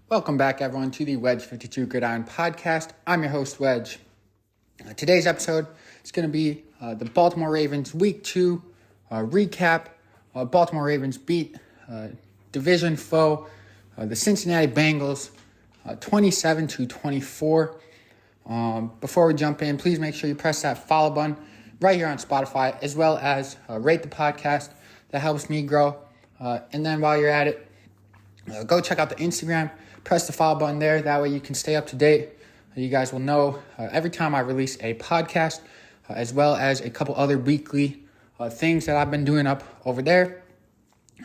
Welcome back, everyone, to the Wedge 52 Gridiron Podcast. I'm your host, Wedge. Today's episode is going to be the Baltimore Ravens Week 2 recap. Baltimore Ravens beat division foe, the Cincinnati Bengals, 27-24. Before we jump in, please make sure you press that follow button right here on Spotify, as well as rate the podcast. That helps me grow. And then while you're at it, go check out the Instagram. Press the follow button there. That way you can stay up to date. You guys will know every time I release a podcast, as well as a couple other weekly things that I've been doing up over there.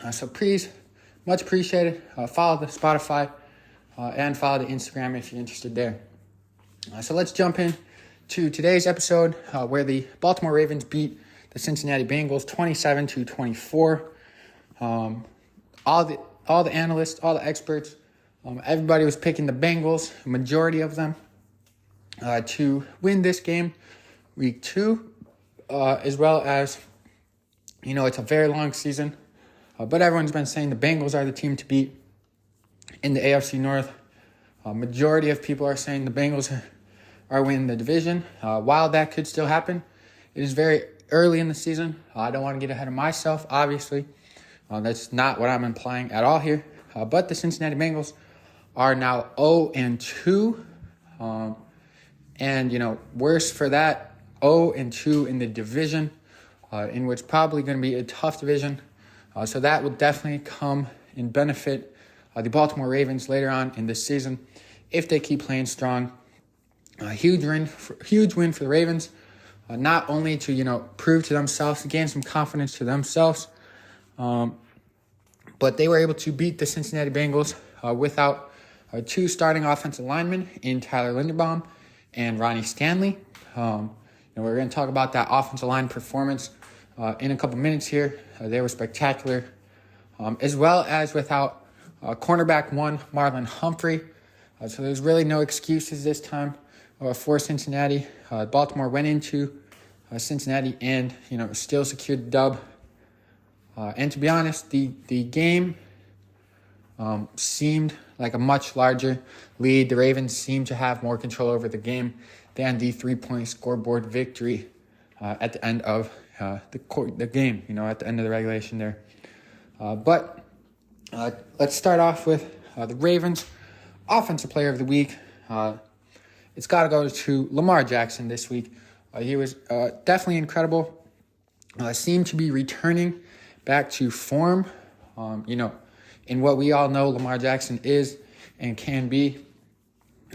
So please, much appreciated. Follow the Spotify and follow the Instagram if you're interested there. So let's jump in to today's episode where the Baltimore Ravens beat the Cincinnati Bengals 27-24. All the analysts, all the experts, everybody was picking the Bengals, a majority of them, to win this game, week 2, as well as, it's a very long season, but everyone's been saying the Bengals are the team to beat in the AFC North. Majority of people are saying the Bengals are winning the division. While that could still happen, it is very early in the season. I don't want to get ahead of myself, obviously. That's not what I'm implying at all here. But the Cincinnati Bengals are now 0-2. And, worse for that, 0-2 in the division, in which probably going to be a tough division. So that will definitely come and benefit the Baltimore Ravens later on in this season if they keep playing strong. Huge win for the Ravens, not only to, prove to themselves, gain some confidence to themselves, but they were able to beat the Cincinnati Bengals without two starting offensive linemen in Tyler Linderbaum and Ronnie Stanley. We're going to talk about that offensive line performance in a couple minutes here. They were spectacular, as well as without cornerback one, Marlon Humphrey. So there's really no excuses this time for Cincinnati. Baltimore went into Cincinnati and, still secured the dub. And to be honest, the game seemed like a much larger lead. The Ravens seemed to have more control over the game than the 3-point scoreboard victory at the end of the game, at the end of the regulation there. But let's start off with the Ravens Offensive Player of the Week. It's got to go to Lamar Jackson this week. He was definitely incredible. Seemed to be returning back to form, in what we all know Lamar Jackson is and can be.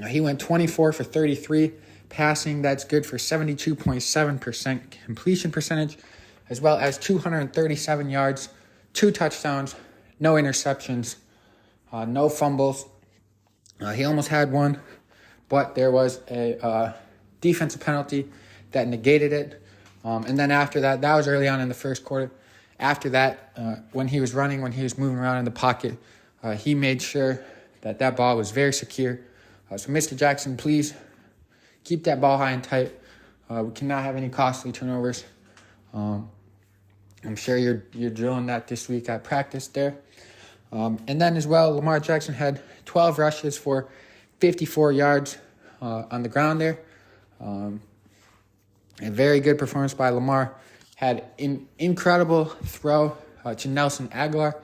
He went 24 for 33 passing. That's good for 72.7% completion percentage, as well as 237 yards, 2 touchdowns, no interceptions, no fumbles. He almost had one, but there was a defensive penalty that negated it. And then after that was early on in the first quarter. After that, when he was moving around in the pocket, he made sure that ball was very secure. So Mr. Jackson, please keep that ball high and tight. We cannot have any costly turnovers. I'm sure you're drilling that this week at practice there. And then as well, Lamar Jackson had 12 rushes for 54 yards on the ground there. A very good performance by Lamar. Had an incredible throw to Nelson Aguilar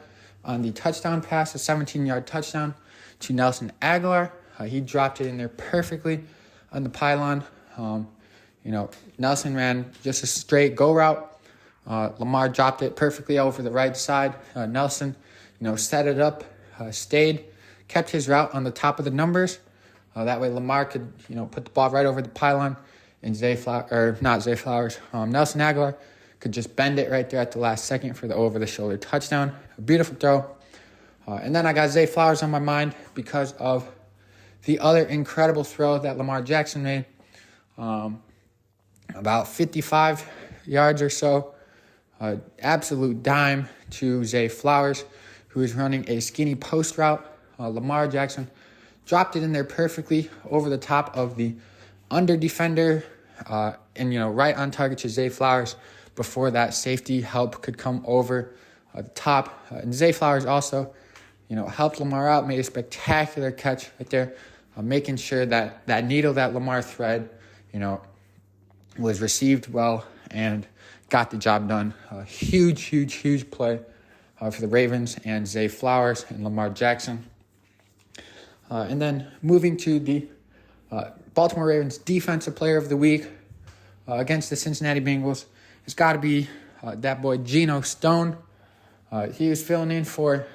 on the touchdown pass, a 17-yard touchdown to Nelson Aguilar. He dropped it in there perfectly on the pylon. Nelson ran just a straight go route. Lamar dropped it perfectly over the right side. Nelson, set it up, stayed, kept his route on the top of the numbers. That way Lamar could, put the ball right over the pylon, and Nelson Aguilar could just bend it right there at the last second for the over-the-shoulder touchdown. A beautiful throw. And then I got Zay Flowers on my mind because of the other incredible throw that Lamar Jackson made. About 55 yards or so. Absolute dime to Zay Flowers, who was running a skinny post route. Lamar Jackson dropped it in there perfectly over the top of the under defender and, right on target to Zay Flowers before that safety help could come over the top. And Zay Flowers also, helped Lamar out, made a spectacular catch right there, making sure that that needle that Lamar thread, was received well and got the job done. Huge play for the Ravens and Zay Flowers and Lamar Jackson. And then moving to the Baltimore Ravens Defensive Player of the Week against the Cincinnati Bengals, it's got to be that boy Geno Stone. He was filling in for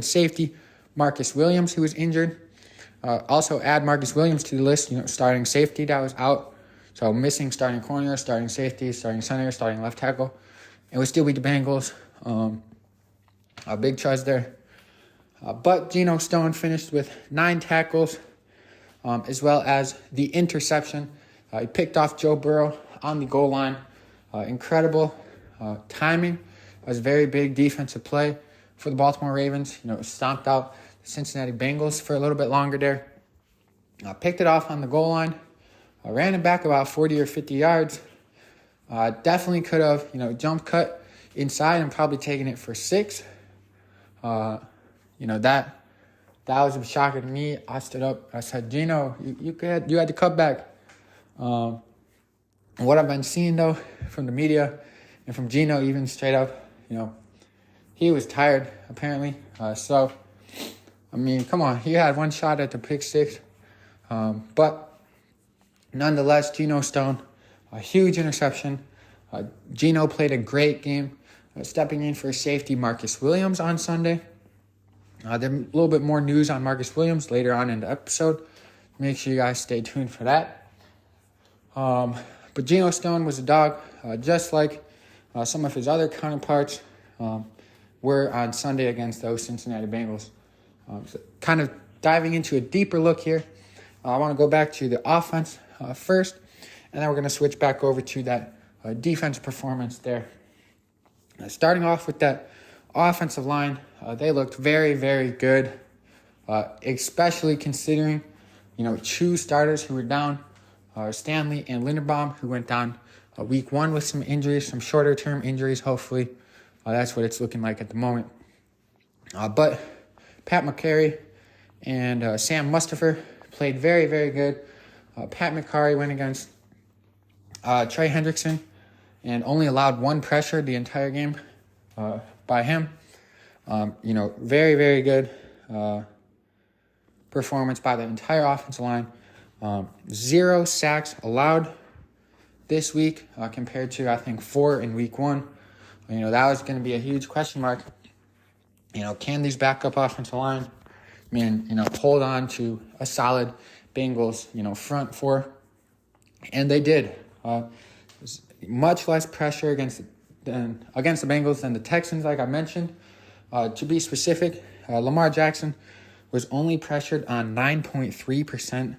safety Marcus Williams, who was injured. Also add Marcus Williams to the list, starting safety that was out. So missing starting corner, starting safety, starting center, starting left tackle. It would still be the Bengals. A big trust there. But Geno Stone finished with 9 tackles, as well as the interception. He picked off Joe Burrow on the goal line. Incredible timing. It was a very big defensive play for the Baltimore Ravens. Stomped out the Cincinnati Bengals for a little bit longer there. Picked it off on the goal line. Ran it back about 40 or 50 yards. Definitely could have, jump cut inside and probably taken it for 6. That was a shocker to me. I stood up. I said, Geno, you had to cut back. What I've been seeing, though, from the media and from Geno, even straight up, he was tired, apparently. Come on. He had one shot at the pick 6. But nonetheless, Geno Stone, a huge interception. Geno played a great game, stepping in for safety Marcus Williams on Sunday. There's a little bit more news on Marcus Williams later on in the episode. Make sure you guys stay tuned for that. But Geno Stone was a dog, just like some of his other counterparts were on Sunday against those Cincinnati Bengals. So kind of diving into a deeper look here, I want to go back to the offense first, and then we're going to switch back over to that defense performance there. Starting off with that offensive line, they looked very, very good, especially considering, 2 starters who were down, Stanley and Linderbaum, who went down week 1 with some injuries, some shorter-term injuries, hopefully. That's what it's looking like at the moment. But Pat McCary and Sam Mustipher played very, very good. Pat McCary went against Trey Hendrickson and only allowed 1 pressure the entire game by him. Very, very good performance by the entire offensive line. 0 sacks allowed this week compared to, I think, 4 in week 1. That was going to be a huge question mark. Can these backup offensive line, hold on to a solid Bengals, front 4? And they did. Much less pressure against the Bengals than the Texans, like I mentioned. To be specific, Lamar Jackson was only pressured on 9.3%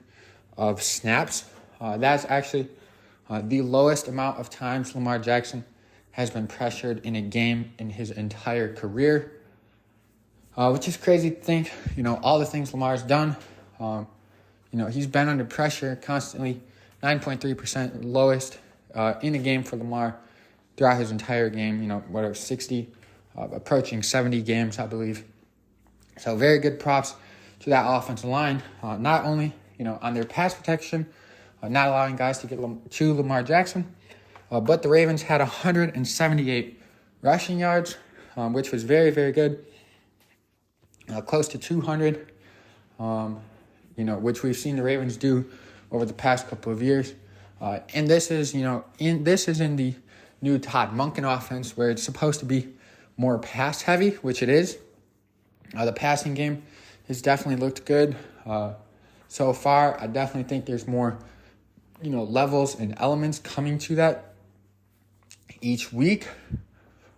of snaps. That's actually the lowest amount of times Lamar Jackson has been pressured in a game in his entire career, which is crazy to think. All the things Lamar's done. He's been under pressure constantly. 9.3% lowest in a game for Lamar throughout his entire game. 60, approaching 70 games, I believe. So very good props to that offensive line. Not only, on their pass protection, not allowing guys to get to Lamar Jackson, but the Ravens had 178 rushing yards, which was very, very good. Close to 200, which we've seen the Ravens do over the past couple of years. And this is, in the new Todd Monken offense where it's supposed to be more pass heavy, which it is. The passing game has definitely looked good so far. I definitely think there's more, levels and elements coming to that each week.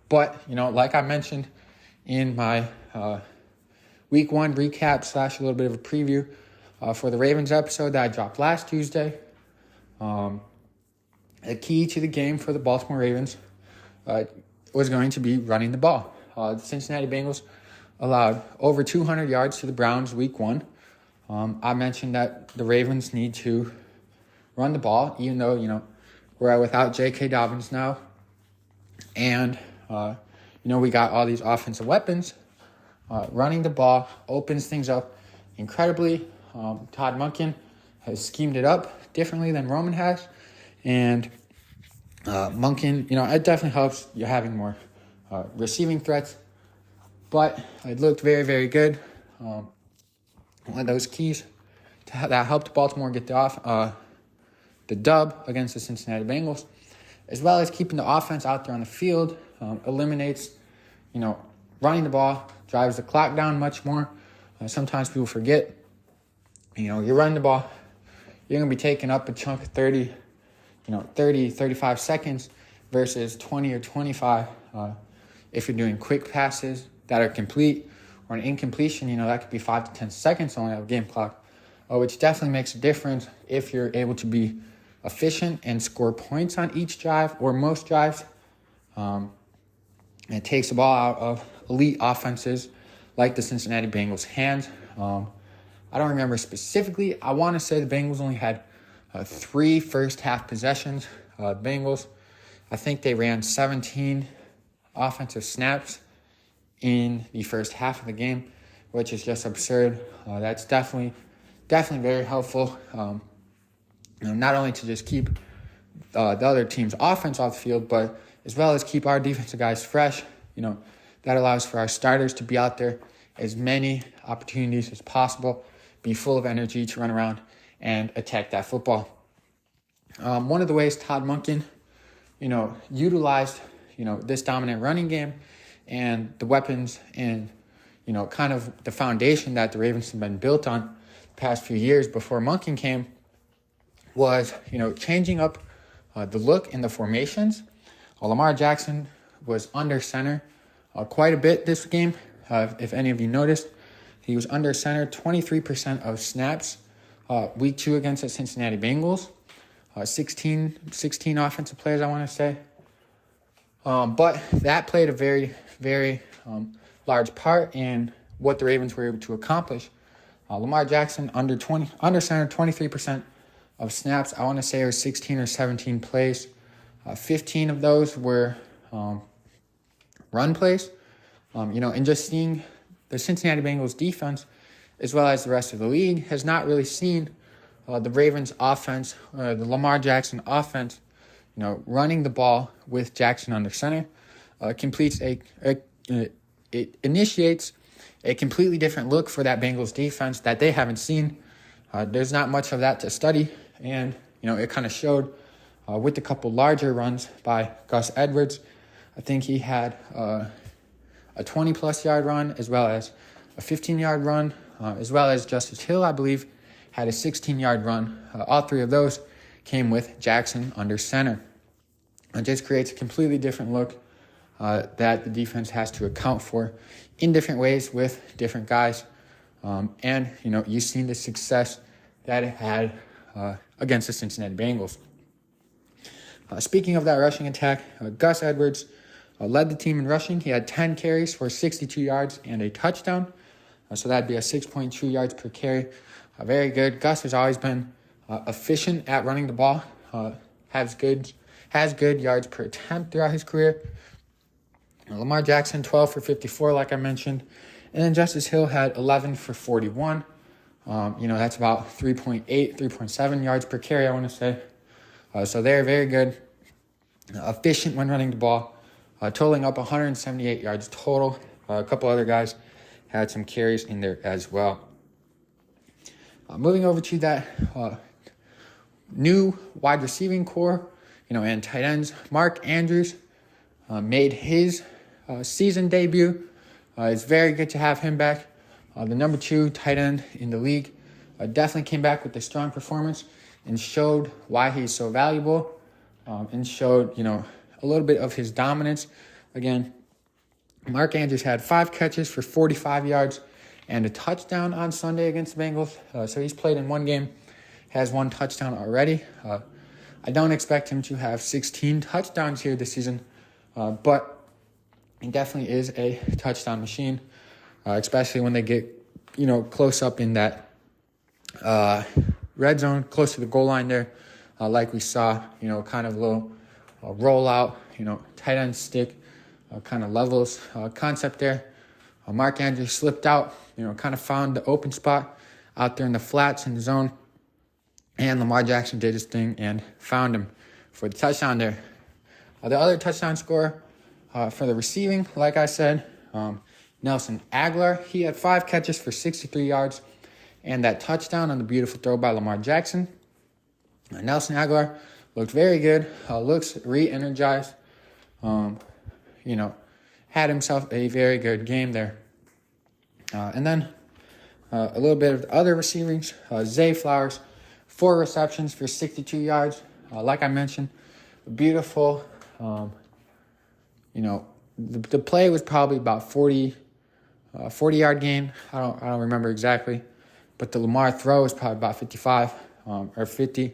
But, like I mentioned in my week 1 recap / a little bit of a preview for the Ravens episode that I dropped last Tuesday, the key to the game for the Baltimore Ravens was going to be running the ball. The Cincinnati Bengals allowed over 200 yards to the Browns week 1. I mentioned that the Ravens need to run the ball, even though, we're without J.K. Dobbins now. And, we got all these offensive weapons. running the ball opens things up incredibly. Todd Monken has schemed it up differently than Roman has. And Monken, it definitely helps you having more receiving threats. But it looked very, very good. One of those keys that helped Baltimore get the dub against the Cincinnati Bengals, as well as keeping the offense out there on the field, eliminates, running the ball, drives the clock down much more. Sometimes people forget, you're running the ball, you're going to be taking up a chunk of 30, 35 seconds versus 20 or 25 if you're doing quick passes that are complete, or an incompletion, that could be 5 to 10 seconds only of game clock, which definitely makes a difference if you're able to be efficient and score points on each drive or most drives. It takes the ball out of elite offenses like the Cincinnati Bengals' hands. I don't remember specifically. I want to say the Bengals only had 3 first-half possessions. Bengals, I think they ran 17 offensive snaps in the first half of the game, which is just absurd. That's definitely very helpful. Not only to just keep the other team's offense off the field, but as well as keep our defensive guys fresh. That allows for our starters to be out there as many opportunities as possible, be full of energy to run around and attack that football. One of the ways Todd Monken, utilized, this dominant running game and the weapons and, kind of the foundation that the Ravens have been built on the past few years before Monken came was, changing up the look in the formations. Lamar Jackson was under center quite a bit this game. If any of you noticed, he was under center 23% of snaps week 2 against the Cincinnati Bengals. 16 offensive players, I want to say. But that played a very, very large part in what the Ravens were able to accomplish. Lamar Jackson under center 23% of snaps. I want to say it was 16 or 17 plays. 15 of those were run plays. And just seeing the Cincinnati Bengals defense, as well as the rest of the league, has not really seen the Ravens offense, the Lamar Jackson offense, running the ball with Jackson under center, it initiates a completely different look for that Bengals defense that they haven't seen. There's not much of that to study, and it kind of showed with a couple larger runs by Gus Edwards. I think he had a 20-plus yard run, as well as a 15-yard run, as well as Justice Hill, I believe, had a 16-yard run. All 3 of those came with Jackson under center. It just creates a completely different look that the defense has to account for in different ways with different guys. And you've seen the success that it had against the Cincinnati Bengals. Speaking of that rushing attack, Gus Edwards led the team in rushing. He had 10 carries for 62 yards and a touchdown. So that'd be a 6.2 yards per carry. Very good. Gus has always been efficient at running the ball. Has good yards per attempt throughout his career. Lamar Jackson, 12 for 54, like I mentioned. And then Justice Hill had 11 for 41. That's about 3.7 yards per carry, I want to say. So they're very good. Efficient when running the ball. Totaling up 178 yards total. A couple other guys had some carries in there as well. Moving over to that new wide receiving core, and tight ends. Mark Andrews made his season debut. It's very good to have him back. The number 2 tight end in the league definitely came back with a strong performance and showed why he's so valuable, and showed, a little bit of his dominance. Again, Mark Andrews had 5 catches for 45 yards and a touchdown on Sunday against the Bengals. So he's played in 1 game, has 1 touchdown already. I don't expect him to have 16 touchdowns here this season, but he definitely is a touchdown machine, especially when they get, close up in that red zone, close to the goal line there, like we saw, kind of a little rollout, tight end stick, kind of levels concept there. Mark Andrews slipped out, kind of found the open spot out there in the flats in the zone. And Lamar Jackson did his thing and found him for the touchdown there. The other touchdown scorer for the receiving, like I said, Nelson Aguilar. He had 5 catches for 63 yards and that touchdown on the beautiful throw by Lamar Jackson. Nelson Aguilar looked very good, looks re-energized, had himself a very good game there. And then a little bit of the other receivings. Zay Flowers, 4 receptions for 62 yards. Like I mentioned, beautiful, the play was probably about 40-yard gain. I don't remember exactly. But the Lamar throw was probably about 55 or 50.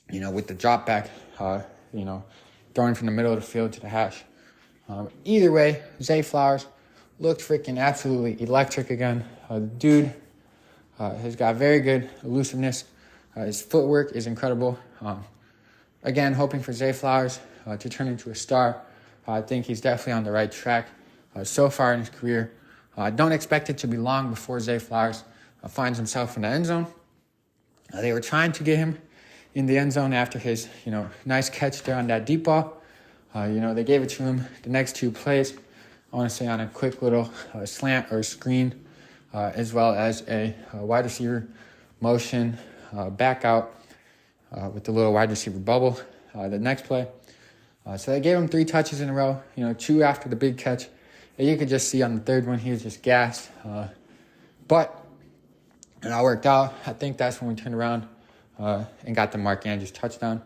With the drop back, throwing from the middle of the field to the hash. Either way, Zay Flowers looked freaking absolutely electric again. The dude has got very good elusiveness. His footwork is incredible. Again, hoping for Zay Flowers to turn into a star. I think he's definitely on the right track so far in his career. Don't expect it to be long before Zay Flowers finds himself in the end zone. They were trying to get him in the end zone after his, nice catch there on that deep ball. They gave it to him the next 2 plays. I want to say on a quick little slant or screen, as well as a wide receiver motion back out with the little wide receiver bubble. The next play. So they gave him 3 touches in a row, 2 after the big catch. And you could just see on the third one, he was just gassed. But it all worked out. I think that's when we turned around and got the Mark Andrews touchdown.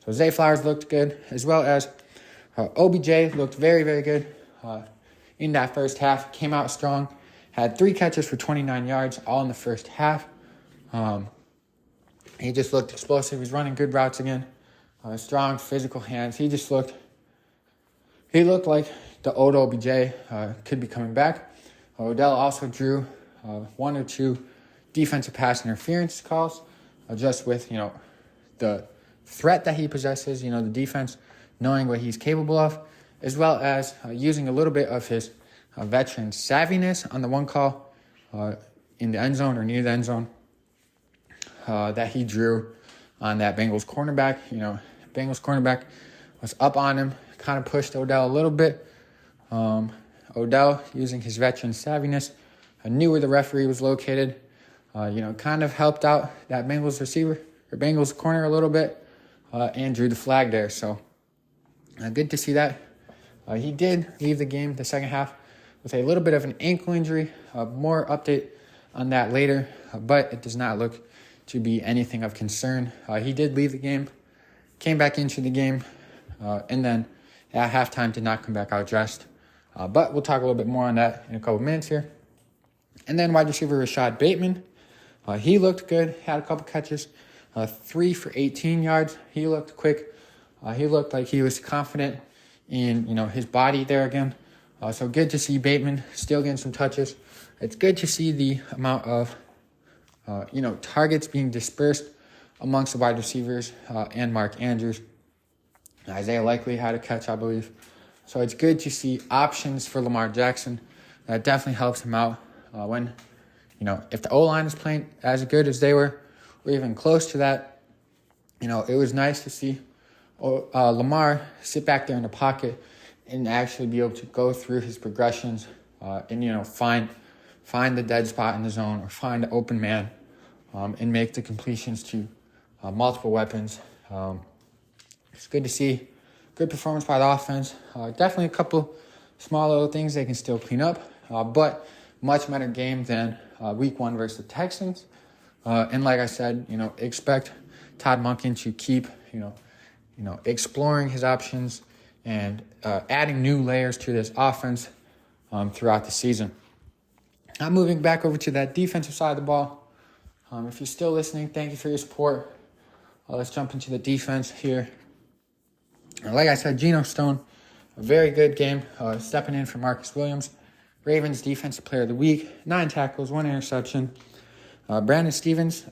So Zay Flowers looked good, as well as OBJ looked very, very good in that first half. Came out strong. Had 3 catches for 29 yards, all in the first half. He just looked explosive. He's running good routes again. Strong physical hands. He looked like the old OBJ could be coming back. Odell also drew 1 or 2 defensive pass interference calls, just with, the threat that he possesses, the defense knowing what he's capable of, as well as using a little bit of his veteran savviness on the one call in the end zone or near the end zone that he drew on that Bengals cornerback. Bengals cornerback was up on him, kind of pushed Odell a little bit. Odell, using his veteran savviness, knew where the referee was located, kind of helped out that Bengals receiver, or Bengals corner a little bit, and drew the flag there. So good to see that. He did leave the game the second half with a little bit of an ankle injury. More update on that later, but it does not look to be anything of concern. He did leave the game, came back into the game, and then at halftime did not come back out dressed. But we'll talk a little bit more on that in a couple minutes here. And then wide receiver Rashad Bateman. He looked good, had a couple catches, 3 for 18 yards. He looked quick. He looked like he was confident in, his body there again. So good to see Bateman still getting some touches. It's good to see the amount of, targets being dispersed amongst the wide receivers and Mark Andrews. Isaiah Likely had a catch, I believe. So it's good to see options for Lamar Jackson. That definitely helps him out when, if the O-line is playing as good as they were, or even close to that, it was nice to see Lamar sit back there in the pocket and actually be able to go through his progressions and, find the dead spot in the zone or find the open man and make the completions to multiple weapons. It's good to see good performance by the offense. Definitely a couple small little things they can still clean up, but much better game than week 1 versus the Texans. And like I said, expect Todd Monken to keep, exploring his options and adding new layers to this offense throughout the season. Now moving back over to that defensive side of the ball. If you're still listening, thank you for your support. Let's jump into the defense here. Like I said, Geno Stone, a very good game, stepping in for Marcus Williams. Ravens Defensive Player of the Week, 9 tackles, 1 interception. Brandon Stevens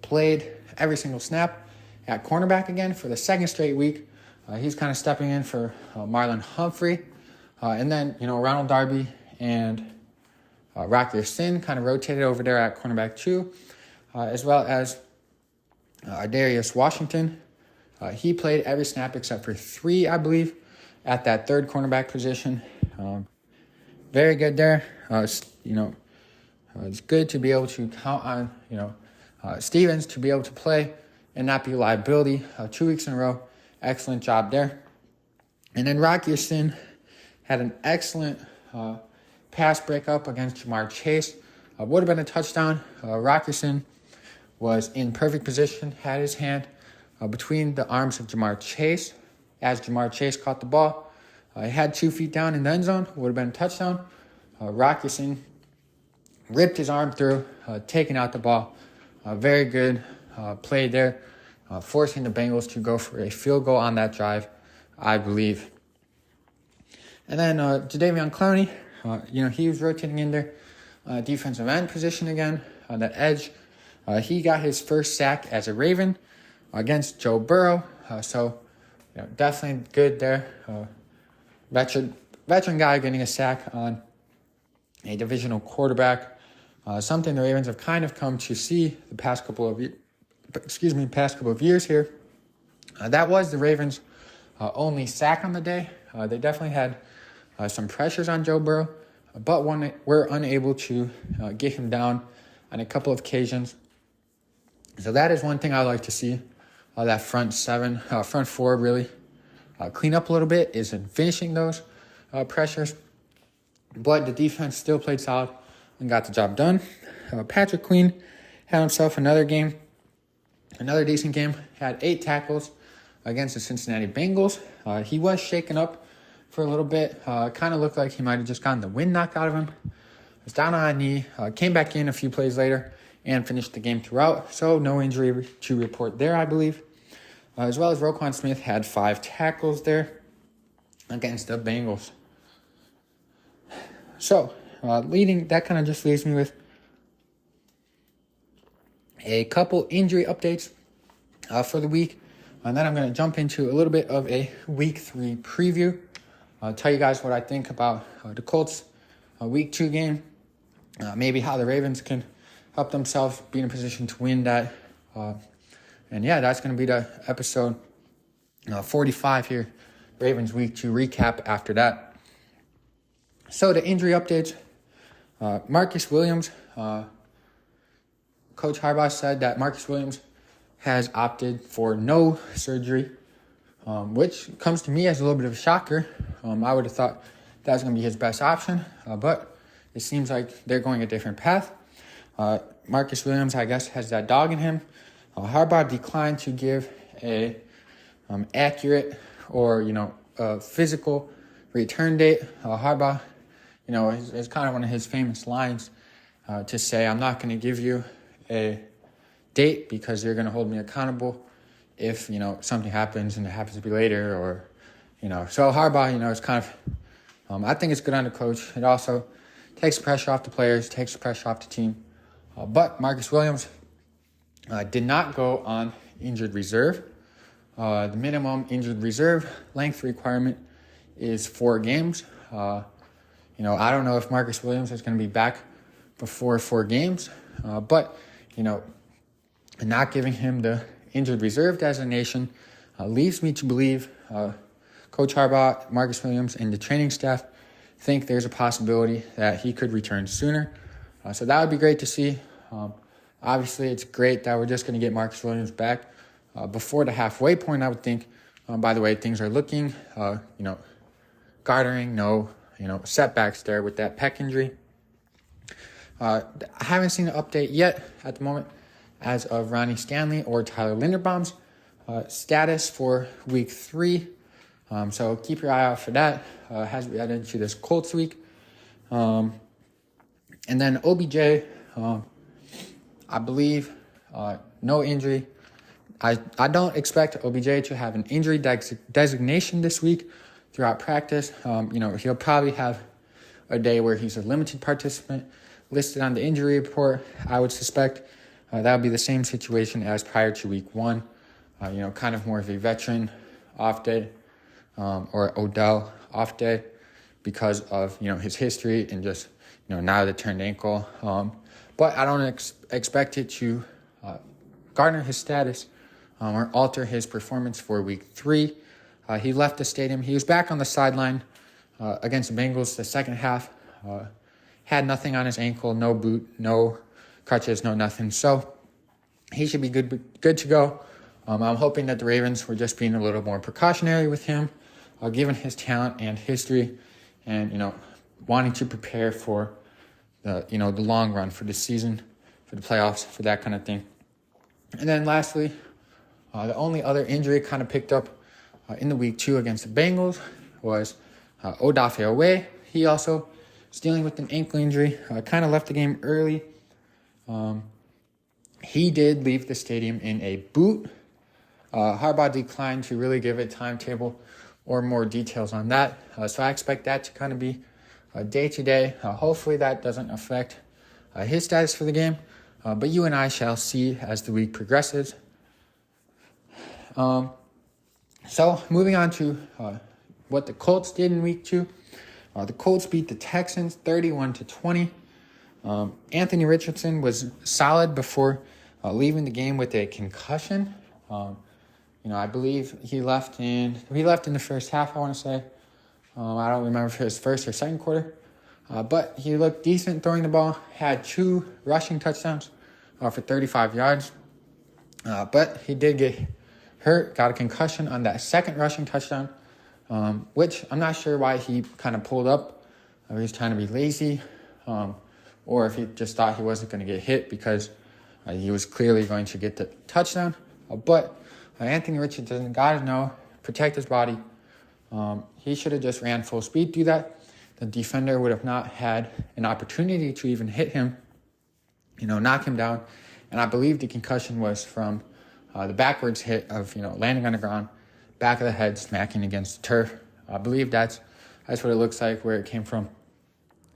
played every single snap at cornerback again for the second straight week. He's kind of stepping in for Marlon Humphrey. And then, Ronald Darby and Rocky Sin kind of rotated over there at cornerback 2, as well as Darius Washington. He played every snap except for 3, I believe, at that third cornerback position. Very good there. It's good to be able to count on, Stevens to be able to play and not be a liability 2 weeks in a row. Excellent job there. And then Rocky Sin had an excellent pass breakup against Jamar Chase. Would have been a touchdown. Rocky Sin was in perfect position, had his hand between the arms of Jamar Chase as Jamar Chase caught the ball. He had 2 feet down in the end zone. Would have been a touchdown. Rocky Sin ripped his arm through, taking out the ball. Very good play there, forcing the Bengals to go for a field goal on that drive, I believe. And then Jadeveon Clowney, he was rotating in there, defensive end position again, on that edge. He got his first sack as a Raven against Joe Burrow. Definitely good there. Veteran guy getting a sack on a divisional quarterback. Something the Ravens have kind of come to see the past couple of years here. That was the Ravens' only sack on the day. They definitely had some pressures on Joe Burrow, but were unable to get him down on a couple of occasions. So that is one thing I like to see. That front four really clean up a little bit is in finishing those pressures. But the defense still played solid and got the job done. Patrick Queen had himself another decent game. Had 8 tackles against the Cincinnati Bengals. He was shaken up for a little bit. Kind of looked like he might have just gotten the wind knocked out of him. Was down on a knee. Came back in a few plays later and finished the game throughout. So no injury to report there, I believe. As well as Roquan Smith had 5 tackles there against the Bengals. So, that kind of just leaves me with a couple injury updates for the week. And then I'm going to jump into a little bit of a Week 3 preview. I'll tell you guys what I think about the Colts Week 2 game. Maybe how the Ravens can help themselves be in a position to win that. That's going to be the episode 45 here. Ravens Week 2 recap after that. So the injury updates. Marcus Williams. Coach Harbaugh said that Marcus Williams has opted for no surgery, which comes to me as a little bit of a shocker. I would have thought that was going to be his best option, but it seems like they're going a different path. Marcus Williams, I guess, has that dog in him. Harbaugh declined to give a accurate or, physical return date. Harbaugh, is kind of one of his famous lines to say, I'm not going to give you a date because you're going to hold me accountable if, something happens and it happens to be later or, So Harbaugh, is kind of, I think it's good on the coach. It also takes pressure off the players, takes the pressure off the team. But Marcus Williams did not go on injured reserve. The minimum injured reserve length requirement is 4 games. I don't know if Marcus Williams is going to be back before 4 games, but, not giving him the injured reserve designation leaves me to believe Coach Harbaugh, Marcus Williams, and the training staff think there's a possibility that he could return sooner. So that would be great to see. Obviously, it's great that we're just going to get Marcus Williams back before the halfway point, I would think. By the way, things are looking, gartering, no, setbacks there with that pec injury. I haven't seen an update yet at the moment as of Ronnie Stanley or Tyler Linderbaum's status for Week 3. So keep your eye out for that as we head into this Colts week. And then OBJ, I believe, no injury. I don't expect OBJ to have an injury designation this week throughout practice. He'll probably have a day where he's a limited participant listed on the injury report. I would suspect that would be the same situation as prior to Week 1. Kind of more of a veteran off day or Odell off day. because of, his history and just, now the turned ankle. But I don't expect it to garner his status or alter his performance for week 3. He left the stadium. He was back on the sideline against the Bengals the second half. Had nothing on his ankle, no boot, no crutches, no nothing. So he should be good to go. I'm hoping that the Ravens were just being a little more precautionary with him, given his talent and history, and wanting to prepare for the long run, for the season, for the playoffs, for that kind of thing. And then lastly, the only other injury kind of picked up in the week 2 against the Bengals was Odafe Oweh. He also was dealing with an ankle injury, kind of left the game early. He did leave the stadium in a boot. Harbaugh declined to really give a timetable or more details on that. So I expect that to kind of be day-to-day. Hopefully that doesn't affect his status for the game. But you and I shall see as the week progresses. So moving on to what the Colts did in week 2. The Colts beat the Texans 31-20. Anthony Richardson was solid before leaving the game with a concussion. I believe he left in the first half, I want to say. I don't remember if it was first or second quarter. But he looked decent throwing the ball, had 2 rushing touchdowns for 35 yards. But he did get hurt, got a concussion on that second rushing touchdown, which I'm not sure why he kind of pulled up. He was trying to be lazy, or if he just thought he wasn't going to get hit because he was clearly going to get the touchdown. But Anthony Richardson got to know, protect his body. He should have just ran full speed through that. The defender would have not had an opportunity to even hit him, knock him down. And I believe the concussion was from the backwards hit of, landing on the ground, back of the head, smacking against the turf. I believe that's what it looks like, where it came from.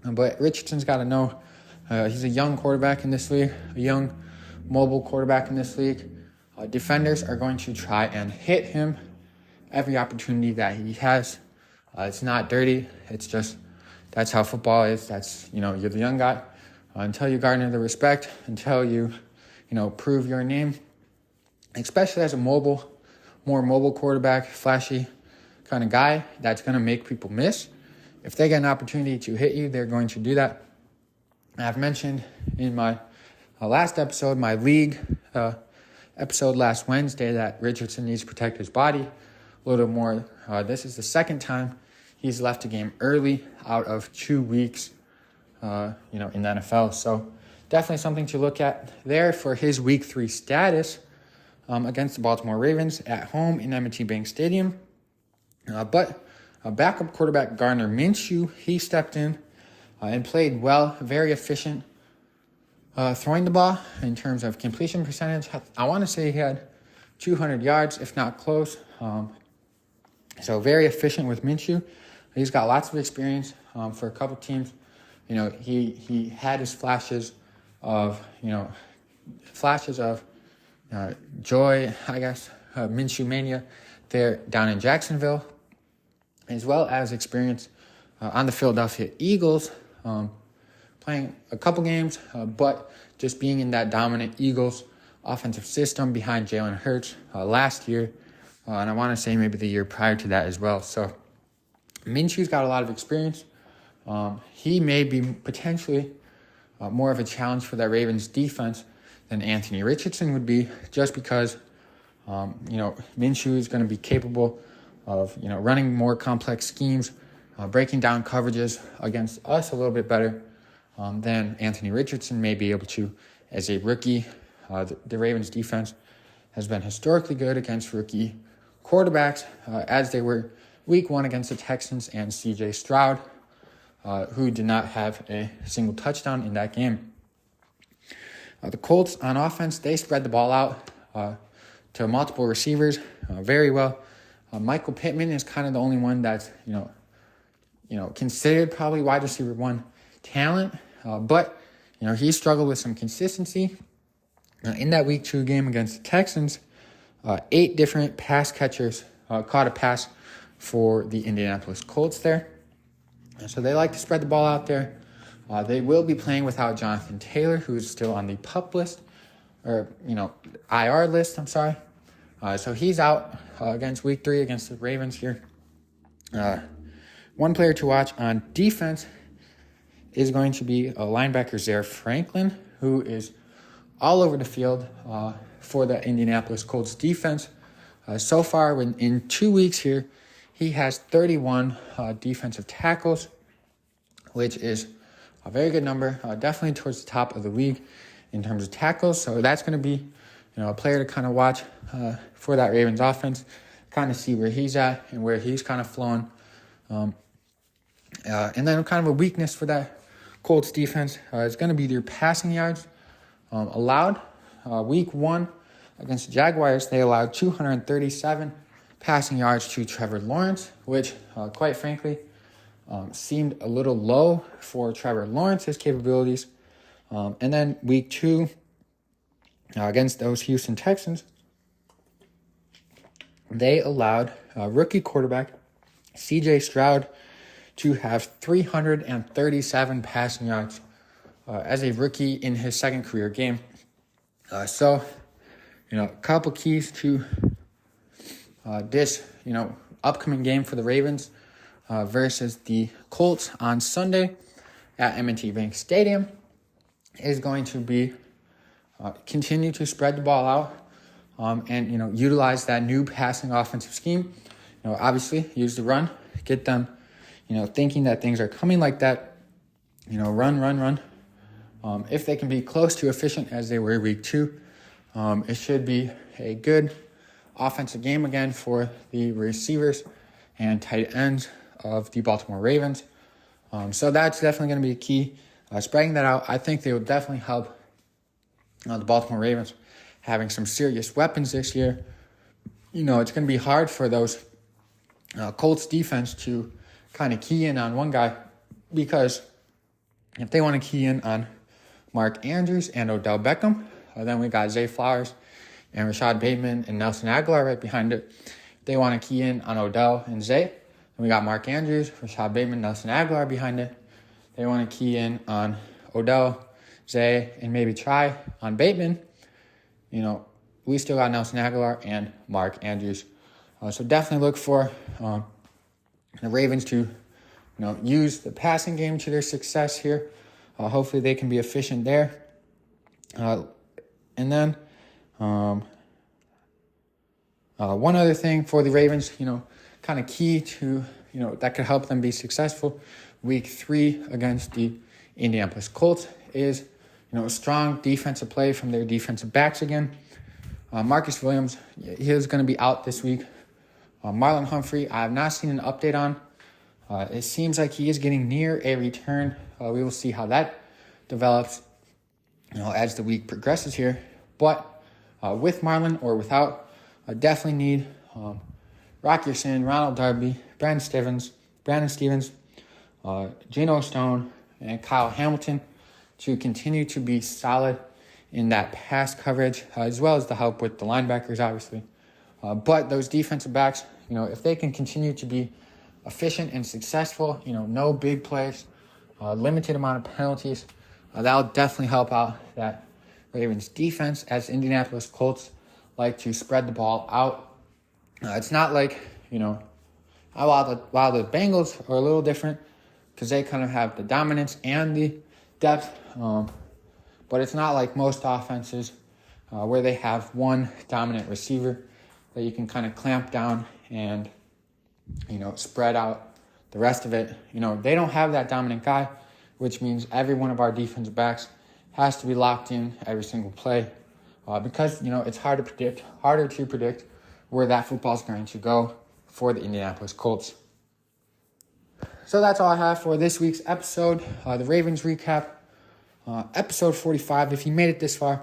But Richardson's got to know he's a young quarterback in this league, a young mobile quarterback in this league. Defenders are going to try and hit him every opportunity that he has. It's not dirty. It's just, that's how football is. That's, you're the young guy. Until you garner the respect, until you, prove your name, especially as a more mobile quarterback, flashy kind of guy, that's going to make people miss. If they get an opportunity to hit you, they're going to do that. I've mentioned in my last episode, my league episode last Wednesday, that Richardson needs to protect his body a little more. This is the second time he's left a game early out of 2 weeks, in the NFL. So definitely something to look at there for his week 3 status against the Baltimore Ravens at home in M&T Bank Stadium. But backup quarterback Gardner Minshew, he stepped in and played well, very efficient throwing the ball in terms of completion percentage. I want to say he had 200 yards, if not close. So very efficient with Minshew. He's got lots of experience for a couple teams. He had his flashes of joy, I guess, Minshew mania there down in Jacksonville, as well as experience on the Philadelphia Eagles, playing a couple games, but just being in that dominant Eagles offensive system behind Jalen Hurts last year, and I want to say maybe the year prior to that as well. So Minshew's got a lot of experience. He may be potentially more of a challenge for that Ravens defense than Anthony Richardson would be, just because, Minshew is going to be capable of, running more complex schemes, breaking down coverages against us a little bit better than Anthony Richardson may be able to as a rookie. The Ravens defense has been historically good against rookie quarterbacks, as they were week 1 against the Texans and C.J. Stroud, who did not have a single touchdown in that game. The Colts on offense, they spread the ball out to multiple receivers very well. Michael Pittman is kind of the only one that's, considered probably wide receiver 1 talent. But he struggled with some consistency. In that week 2 game against the Texans, 8 different pass catchers caught a pass for the Indianapolis Colts there. So they like to spread the ball out there. They will be playing without Jonathan Taylor, who's still on the PUP list, or, IR list, I'm sorry. So he's out against week 3 against the Ravens here. One player to watch on defense is going to be linebacker Zaire Franklin, who is all over the field for the Indianapolis Colts defense. So far, in 2 weeks here, he has 31 defensive tackles, which is a very good number, definitely towards the top of the league in terms of tackles. So that's going to be, a player to kind of watch for that Ravens offense, kind of see where he's at and where he's kind of flowing. And then kind of a weakness for that Colts defense is going to be their passing yards allowed. Week 1 against the Jaguars, they allowed 237 passing yards to Trevor Lawrence, which, quite frankly, seemed a little low for Trevor Lawrence's capabilities. And then week 2 against those Houston Texans, they allowed rookie quarterback C.J. Stroud to have 337 passing yards as a rookie in his second career game. So, a couple keys to this, upcoming game for the Ravens versus the Colts on Sunday at M&T Bank Stadium is going to be continue to spread the ball out and, utilize that new passing offensive scheme. Obviously use the run, get them, thinking that things are coming like that, run. If they can be close to efficient as they were week 2, it should be a good offensive game again for the receivers and tight ends of the Baltimore Ravens. So that's definitely going to be a key. Spreading that out, I think they will definitely help the Baltimore Ravens having some serious weapons this year. It's going to be hard for those Colts defense to kind of key in on one guy, because if they want to key in on Mark Andrews and Odell Beckham, then we got Zay Flowers and Rashad Bateman and Nelson Aguilar right behind it. If they want to key in on Odell and Zay, then we got Mark Andrews, Rashad Bateman, Nelson Aguilar behind it. They want to key in on Odell, Zay, and maybe try on Bateman. We still got Nelson Aguilar and Mark Andrews. So definitely look for the Ravens to, use the passing game to their success here. Hopefully they can be efficient there. And then one other thing for the Ravens, kind of key to, that could help them be successful week 3 against the Indianapolis Colts is, a strong defensive play from their defensive backs again. Marcus Williams, he is going to be out this week. Marlon Humphrey, I have not seen an update on. It seems like he is getting near a return. We will see how that develops, as the week progresses here. But with Marlon or without, I definitely need Rocky Sin, Ronald Darby, Brandon Stevens, Geno Stone, and Kyle Hamilton to continue to be solid in that pass coverage, as well as the help with the linebackers, obviously. But those defensive backs, if they can continue to be efficient and successful, no big plays, limited amount of penalties, that'll definitely help out that Ravens defense, as Indianapolis Colts like to spread the ball out. It's not like, while the Bengals are a little different because they kind of have the dominance and the depth, but it's not like most offenses where they have one dominant receiver that you can kind of clamp down and, spread out the rest of it. They don't have that dominant guy, which means every one of our defensive backs has to be locked in every single play because, it's harder to predict where that football is going to go for the Indianapolis Colts. So that's all I have for this week's episode, the Ravens recap, episode 45. If you made it this far,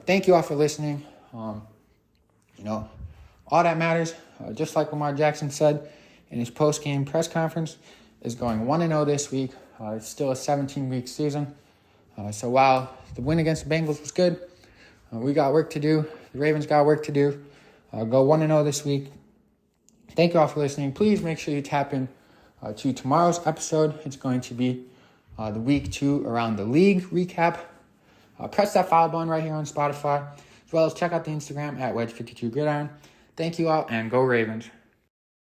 thank you all for listening. All that matters, just like Lamar Jackson said in his post-game press conference, is going 1-0 this week. It's still a 17-week season. So while the win against the Bengals was good, we got work to do. The Ravens got work to do. Go 1-0 this week. Thank you all for listening. Please make sure you tap in to tomorrow's episode. It's going to be the week 2 around the league recap. Press that follow button right here on Spotify, as well as check out the Instagram at Wedge52Gridiron. Thank you all, and go Ravens.